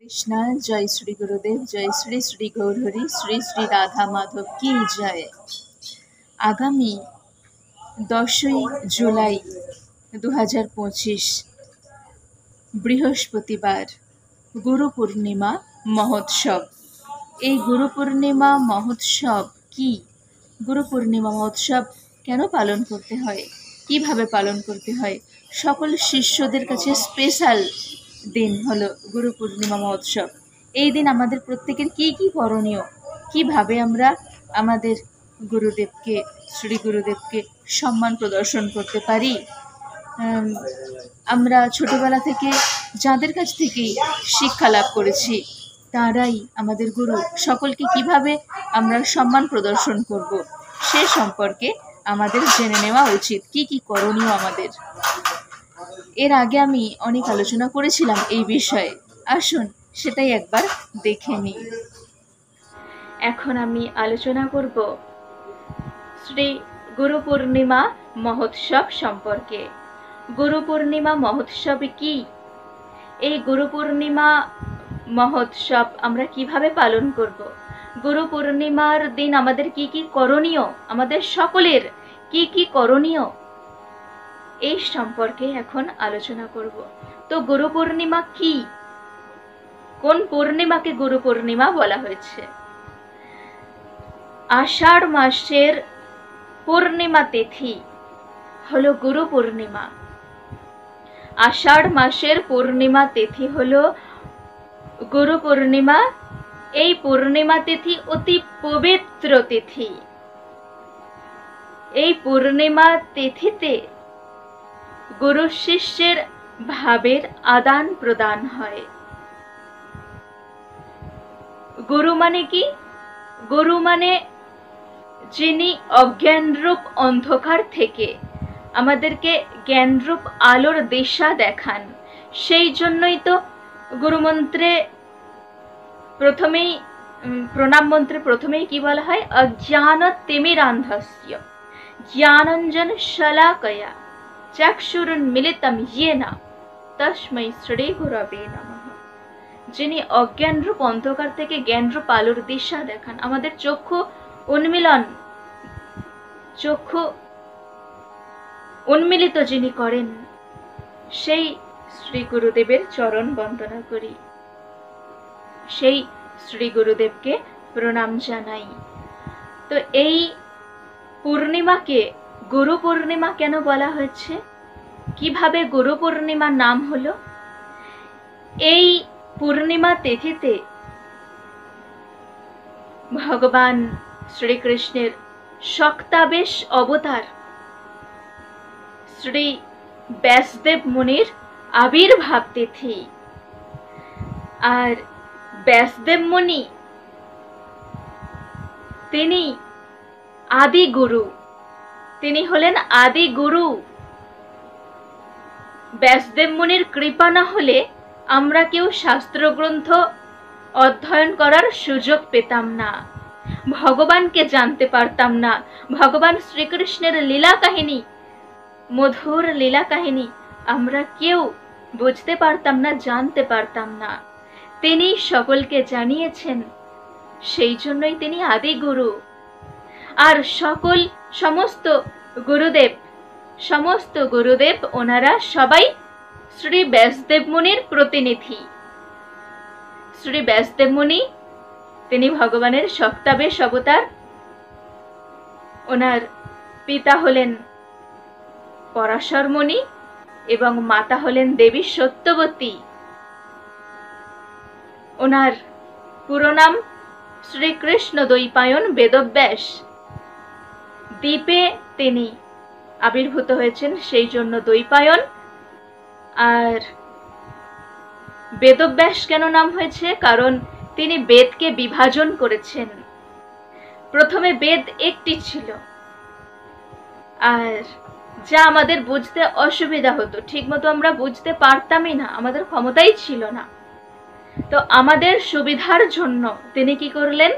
कृष्णा। जय श्री गुरुदेव, जय श्री श्री गौरहरि, श्री श्री राधा माधव की जय। आगामी 10ই জুলাই 2025 বৃহস্পতিবার গুরু পূর্ণিমা মহোৎসব। এই গুরু পূর্ণিমা মহোৎসব কি? গুরু পূর্ণিমা মহোৎসব কেন পালন করতে হয়, কিভাবে পালন করতে হয়? সকল শিষ্যদের কাছে স্পেশাল দিন হলো গুরু পূর্ণিমা মহোৎসব। এই দিন আমাদের প্রত্যেকের কি কি করণীয়, কিভাবে আমরা আমাদের গুরুদেবকে, শ্রী গুরুদেবকে সম্মান প্রদর্শন করতে পারি। আমরা ছোটবেলা থেকে যাদের কাছ থেকেই শিক্ষা লাভ করেছি তারাই আমাদের গুরু। সকলকে কিভাবে আমরা সম্মান প্রদর্শন করব সে সম্পর্কে আমাদের জেনে নেওয়া উচিত, কি কি করণীয় আমাদের। এর আগে আমি অনেক আলোচনা করেছিলাম এই বিষয়ে, আসুন সেটাই একবার দেখে নিই। এখন আমি আলোচনা করব শ্রী গুরু পূর্ণিমা মহোৎসব সম্পর্কে। গুরু পূর্ণিমা মহোৎসব কি? এই গুরু পূর্ণিমা মহোৎসব আমরা কিভাবে পালন করব? গুরু পূর্ণিমার দিন আমাদের কি কি করণীয়, আমাদের সকলের কি কি করণীয়, এই সম্পর্কে এখন আলোচনা করব। তো গুরু পূর্ণিমা কি? কোন পূর্ণিমাকে গুরু পূর্ণিমা বলা হয়েছে? আষাঢ় মাসের পূর্ণিমা তিথি হলো গুরু পূর্ণিমা। আষাঢ় মাসের পূর্ণিমা তিথি হলো গুরু পূর্ণিমা। এই পূর্ণিমা তিথি অতি পবিত্র তিথি। এই পূর্ণিমা তিথিতে গুরু শিষ্যের ভাবের আদান প্রদান হয়। গুরু মানে কি? গুরু মানে যিনি অজ্ঞানরূপ অন্ধকার থেকে আমাদেরকে জ্ঞানরূপ আলোর দিশা দেখান। সেই জন্যই তো গুরুমন্ত্রে প্রথমেই, প্রণাম মন্ত্রে প্রথমেই কি বলা হয়? অজ্ঞান তিমিরান্ধস্য জ্ঞানাঞ্জন শলাকয়া চক্ষুরুন্মিলিতম येन তস্मै শ্রী গুরবে নমঃ। যিনি অজ্ঞানরূপ অন্ধকার থেকে জ্ঞানরূপ আলোর দিশা দেখান, আমাদের চক্ষু উন্মিলিত যিনি করেন, সেই শ্রী গুরুদেবের চরণ বন্দনা করি, সেই শ্রী গুরুদেবকে প্রণাম জানাই। তো এই পূর্ণিমাকে গুরু পূর্ণিমা কেন বলা হয়েছে? কিভাবে গুরু পূর্ণিমার নাম হলো? এই পূর্ণিমা তিথিতে ভগবান শ্রীকৃষ্ণের শক্তাবেশ অবতার শ্রী ব্যাসদেব মুনির আবির্ভাব তিথি। আর ব্যাসদেব মুনি তিনি আদি গুরু, তিনি হলেন আদি গুরু। ব্যাসদেব মুনির কৃপা না হলে আমরা কেউ শাস্ত্রগ্রন্থ অধ্যয়ন করার সুযোগ পেতাম না, ভগবানকে জানতে পারতাম না। ভগবান শ্রীকৃষ্ণের লীলা কাহিনী, মধুর লীলা কাহিনী আমরা কেউ বুঝতে পারতাম না, জানতে পারতাম না। তিনি সকলকে জানিয়েছেন, সেই জন্যই তিনি আদি গুরু। আর সমস্ত গুরুদেব ওনারা সবাই শ্রী ব্যাসদেব মুনির প্রতিনিধি। শ্রী ব্যাসদেব মুনি তিনি ভগবানের শক্তাবেশ অবতার। ওনার পিতা হলেন পরাশর মুনি এবং মাতা হলেন দেবী সত্যবতী। ওনার পুরো নাম শ্রীকৃষ্ণ দ্বৈপায়ন বেদব্যাস। দ্বীপে তিনি আবির্ভূত হয়েছেন, সেই জন্য দ্বৈপায়ন। আর বেদব্যাস কেন নাম হয়েছে? কারণ তিনি বেদকে বিভাজন করেছেন। প্রথমে বেদ একটি ছিল, আর যা আমাদের বুঝতে অসুবিধা হতো, ঠিক মতো আমরা বুঝতে পারতামই না, আমাদের ক্ষমতাই ছিল না। তো আমাদের সুবিধার জন্য তিনি কি করলেন?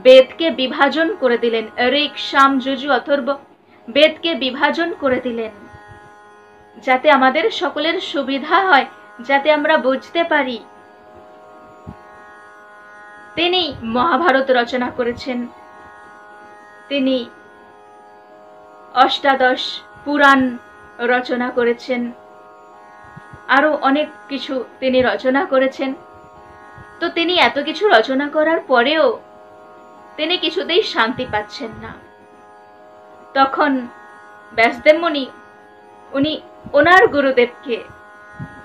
বেদকে বিভাজন করে দিলেন। ঋক, সাম, যজু, অথর্ব বেদকে বিভাজন করে দিলেন, যাতে আমাদের সকলের সুবিধা হয়, যাতে আমরা বুঝতে পারি। তিনি মহাভারত রচনা করেছেন, তিনি অষ্টাদশ পুরাণ রচনা করেছেন, আরো অনেক কিছু তিনি রচনা করেছেন। তো তিনি এত কিছু রচনা করার পরেও তিনি কিছুতেই শান্তি পাচ্ছেন না। তখন ব্যাসদেব মুনি উনি ওনার গুরুদেবকে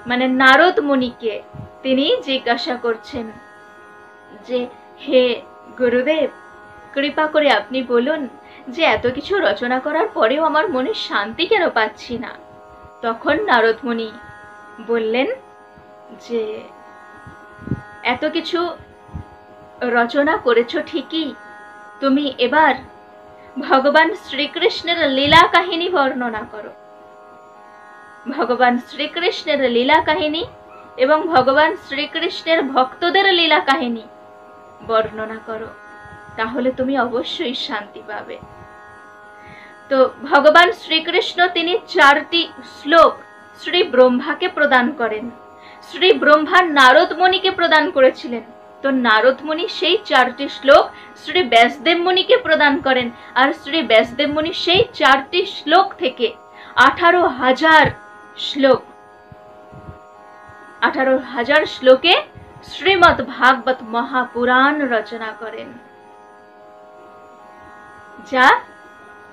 মানে নারদ মুনিকে তিনি জিজ্ঞাসা করছেন যে, হে গুরুদেব, কৃপা করে আপনি বলুন যে এত কিছু রচনা করার পরেও আমার মনে শান্তি কেন পাচ্ছি না। তখন নারদ মুনি বললেন যে এত কিছু রচনা করেছো ঠিকই, তুমি এবার ভগবান শ্রীকৃষ্ণের লীলা কাহিনী বর্ণনা করো। ভগবান শ্রীকৃষ্ণের লীলা কাহিনী এবং ভগবান শ্রীকৃষ্ণের ভক্তদের লীলা কাহিনী বর্ণনা করো, তাহলে তুমি অবশ্যই শান্তি পাবে। তো ভগবান শ্রীকৃষ্ণ তিনি 4টি শ্লোক শ্রী ব্রহ্মাকে প্রদান করেন। শ্রী ব্রহ্মা নারদ মুনিকে প্রদান করেছিলেন। তো নারদ মুনি সেই 4টি শ্লোক শ্রী ব্যাসদেব মুনিকে প্রদান করেন, আর শ্রী ব্যাসদেব মুনি সেই 4টি শ্লোক থেকে 18,000 শ্লোক 18,000 শ্লোকে শ্রীমদ্ ভাগবত মহাপুরাণ রচনা করেন, যা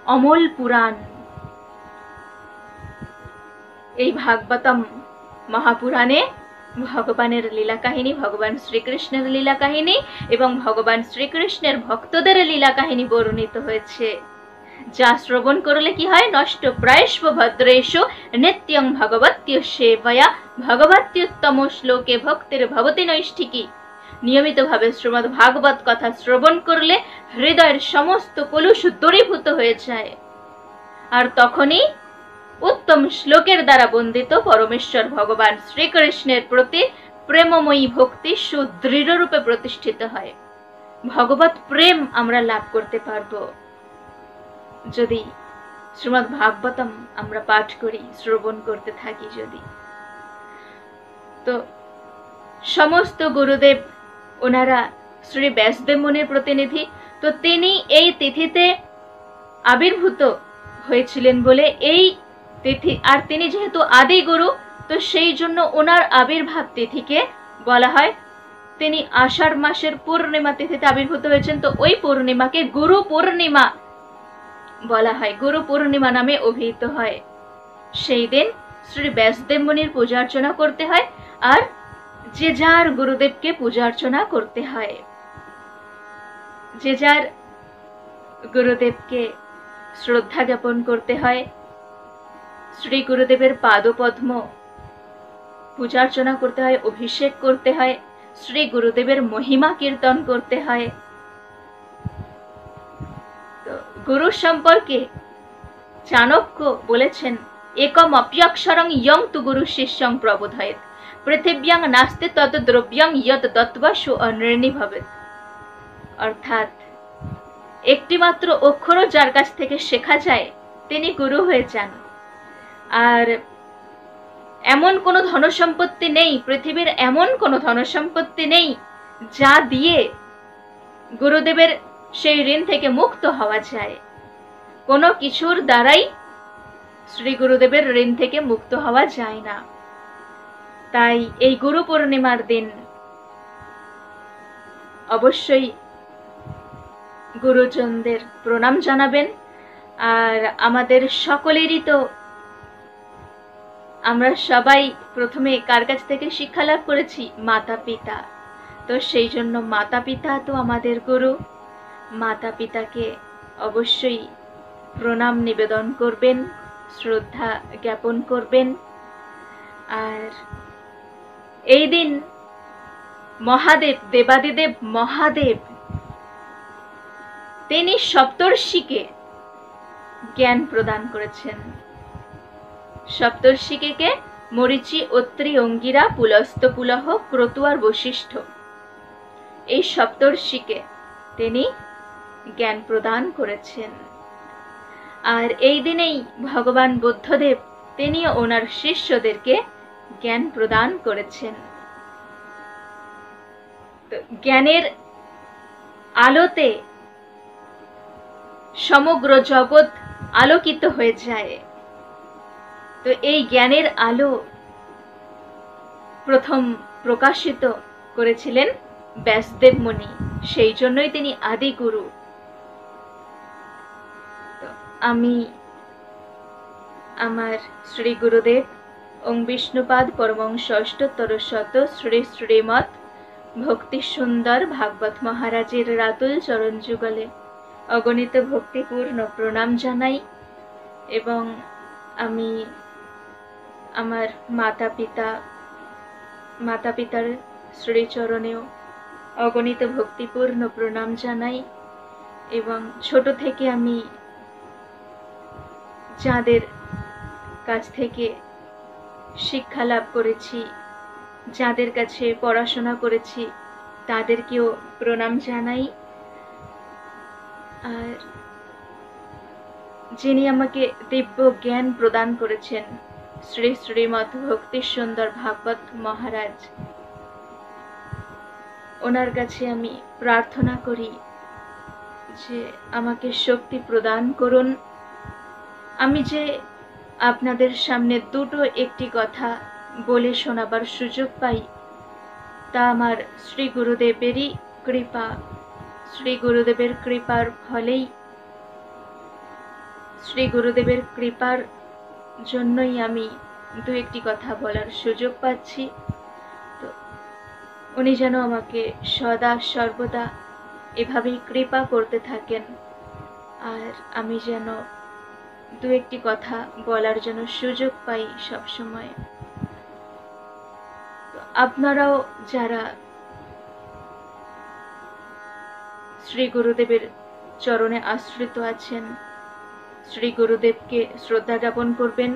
অমল পুরাণ। এই ভাগবতম মহাপুরাণে ভগবানের লীলা কাহিনী, ভগবান শ্রীকৃষ্ণের লীলা কাহিনী এবং ভগবান শ্রীকৃষ্ণের ভক্তদের লীলা কাহিনী বর্ণিত হয়েছে, যা শ্রবণ করলে কি হয়, নষ্ট প্রায়শ্ব ভদ্রেষু নিত্যং ভগবত্য সেবয়া ভগবত্যোত্তম শ্লোকে ভক্তির ভবতি নৈষ্ঠিকী। নিয়মিতভাবে শ্রীমদ্ ভাগবত কথা শ্রবণ করলে হৃদয়ের সমস্ত কলুষ দূরীভূত হয়ে যায়, আর তখনই উত্তম শ্লোকের দ্বারা বন্দিত পরমেশ্বর ভগবান শ্রীকৃষ্ণের প্রতি প্রেমময়ী ভক্তি সুদৃঢ় রূপে প্রতিষ্ঠিত হয়। ভগবত প্রেম আমরা লাভ করতে পারবো যদি শ্রীমদ্ ভাগবতম আমরা পাঠ করি, শ্রবণ করতে থাকি যদি। তো সমস্ত গুরুদেব ওনারা শ্রী ব্যাসদেব মুনির প্রতিনিধি। তো তিনি এই তিথিতে আবির্ভূত হয়েছিলেন বলে এই তিথি, আর তিনি যেহেতু আদি গুরু, তো সেই জন্য ওনার আবির্ভাব তিথিকে বলা হয়, তিনি আষাঢ় মাসের পূর্ণিমা তিথিতে আবির্ভূত হয়েছেন। তো ওই পূর্ণিমাকে গুরু পূর্ণিমা বলা হয়, গুরু পূর্ণিমা নামে অভিহিত হয়। সেই দিন শ্রী ব্যাসদেব মুনির পূজা অর্চনা করতে হয়, আর যে যার গুরুদেবকে পূজা অর্চনা করতে হয়, যে যার গুরুদেবকে শ্রদ্ধা জ্ঞাপন করতে হয়, শ্রী গুরুদেবের পাদপদ্ম পূজা অর্চনা করতে হয়, অভিষেক করতে হয়, শ্রী গুরুদেবের মহিমা কীর্তন করতে হয়। তো গুরু সম্পর্কে চাণক্য বলেছেন, একম অপ্যক্ষরং ইয়ং তু গুরু শিষ্যং প্রবোধয়েৎ পৃথিব্যাং নাস্তি তদ দ্রব্যং ইয়ৎ দত্ত্বা সু অনির্ণীভবেৎ। অর্থাৎ একটি মাত্র অক্ষরও যার কাছ থেকে শেখা যায় তিনি গুরু হয়ে যান। আর এমন কোনো ধনসম্পত্তি নেই, পৃথিবীর এমন কোনো ধনসম্পত্তি নেই যা দিয়ে গুরুদেবের সেই ঋণ থেকে মুক্ত হওয়া যায়। কোনো কিছুর দ্বারাই শ্রী গুরুদেবের ঋণ থেকে মুক্ত হওয়া যায় না। তাই এই গুরু পূর্ণিমার দিন অবশ্যই গুরুজনদের প্রণাম জানাবেন। আর আমাদের সকলেরই তো, আমরা সবাই প্রথমে কার কাছ থেকে শিক্ষা লাভ করেছি? মাতা পিতা। তো সেই জন্য মাতা পিতা তো আমাদের গুরু। মাতা পিতাকে অবশ্যই প্রণাম নিবেদন করবেন, শ্রদ্ধা জ্ঞাপন করবেন। আর এই দিন মহাদেব, দেবাদিদেব মহাদেব, তিনি সপ্তর্ষিকে জ্ঞান প্রদান করেছেন। সপ্তর্ষিকে কে? মরীচি, অত্রি, অঙ্গিরা, পুলস্ত, পুলহ, ক্রতু আর বশিষ্ঠ। এই সপ্তর্ষিকে তিনি জ্ঞান প্রদান করেছেন। আর এই দিনেই ভগবান বুদ্ধদেব তিনিও ওনার শিষ্যদেরকে জ্ঞান প্রদান করেছেন। জ্ঞানের আলোতে সমগ্র জগৎ আলোকিত হয়ে যায়। তো এই জ্ঞানের আলো প্রথম প্রকাশিত করেছিলেন ব্যাসদেব মুনি, সেই জন্যই তিনি আদি গুরু। তো আমি আমার শ্রী গুরুদেব ওং বিষ্ণুপাদ পরমহংস অষ্টোত্তর শত শ্রী শ্রীমৎ ভক্তি সুন্দর ভাগবত মহারাজের রাতুল চরণ যুগলে অগণিত ভক্তিপূর্ণ প্রণাম জানাই, এবং আমি আমার মাতা পিতার শ্রীচরণেও অগণিত ভক্তিপূর্ণ প্রণাম জানাই। এবং ছোট থেকে আমি যাদের কাছ থেকে শিক্ষা লাভ করেছি, যাদের কাছে পড়াশোনা করেছি, তাদেরকেও প্রণাম জানাই। আর যিনি আমাকে দিব্য জ্ঞান প্রদান করেছেন শ্রী শ্রীমৎ ভক্তি সুন্দর ভাগবত মহারাজ, ওনার কাছে আমি প্রার্থনা করি যে আমাকে শক্তি প্রদান করুন। আমি যে আপনাদের সামনে দুটো একটি কথা বলে শোনাবার সুযোগ পাই, তা আমার শ্রী গুরুদেবেরই কৃপা। শ্রী গুরুদেবের কৃপার ফলেই, শ্রী গুরুদেবের কৃপার জন্যই আমি দু একটি কথা বলার সুযোগ পাচ্ছি। তো উনি যেন আমাকে সদা সর্বদা এভাবেই কৃপা করতে থাকেন, আর আমি যেন দু একটি কথা বলার জন্য সুযোগ পাই সবসময়। আপনারাও যারা শ্রী গুরুদেবের চরণে আশ্রিত আছেন, শ্রী গুরুদেবকে শ্রদ্ধা জ্ঞাপন করবেন,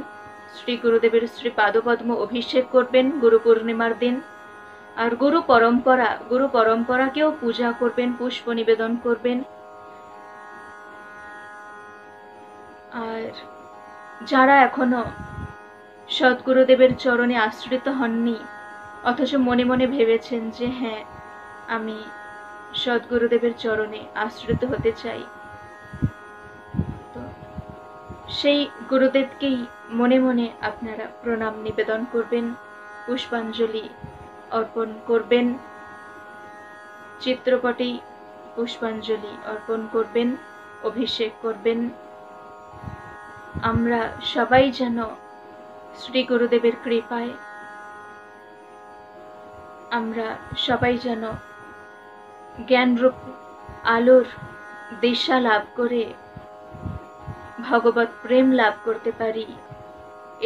শ্রী গুরুদেবের শ্রী পাদপদ্ম অভিষেক করবেন গুরু পূর্ণিমার দিন। আর গুরু পরম্পরাকেও পূজা করবেন, পুষ্প নিবেদন করবেন। আর যারা এখনো সদ্গুরুদেবের চরণে আশ্রিত হননি, অথচ মনে মনে ভেবেছেন যে হ্যাঁ, আমি সদ্গুরুদেবের চরণে আশ্রিত হতে চাই, তো সেই গুরুদেবকেই মনে মনে আপনারা প্রণাম নিবেদন করবেন, পুষ্পাঞ্জলি অর্পণ করবেন, চিত্রপটেই পুষ্পাঞ্জলি অর্পণ করবেন, অভিষেক করবেন। আমরা সবাই যেন শ্রী গুরুদেবের কৃপায়, আমরা সবাই যেন জ্ঞানরূপ আলোর দিশা লাভ করে ভগবৎ প্রেম লাভ করতে পারি,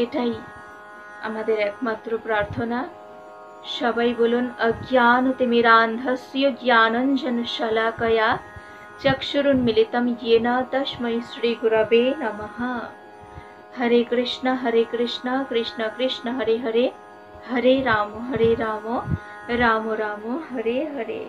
এটাই আমাদের একমাত্র প্রার্থনা। সবাই বলুন, অজ্ঞানতিমিরান্ধস্য জ্ঞানাঞ্জন শলাকয়া চক্ষুরুন্মিলিতং येन তস্मै শ্রী গুরবে নমঃ। হরে কৃষ্ণ কৃষ্ণ কৃষ্ণ হরে হরে, হরে রাম রাম রাম হরে হরে।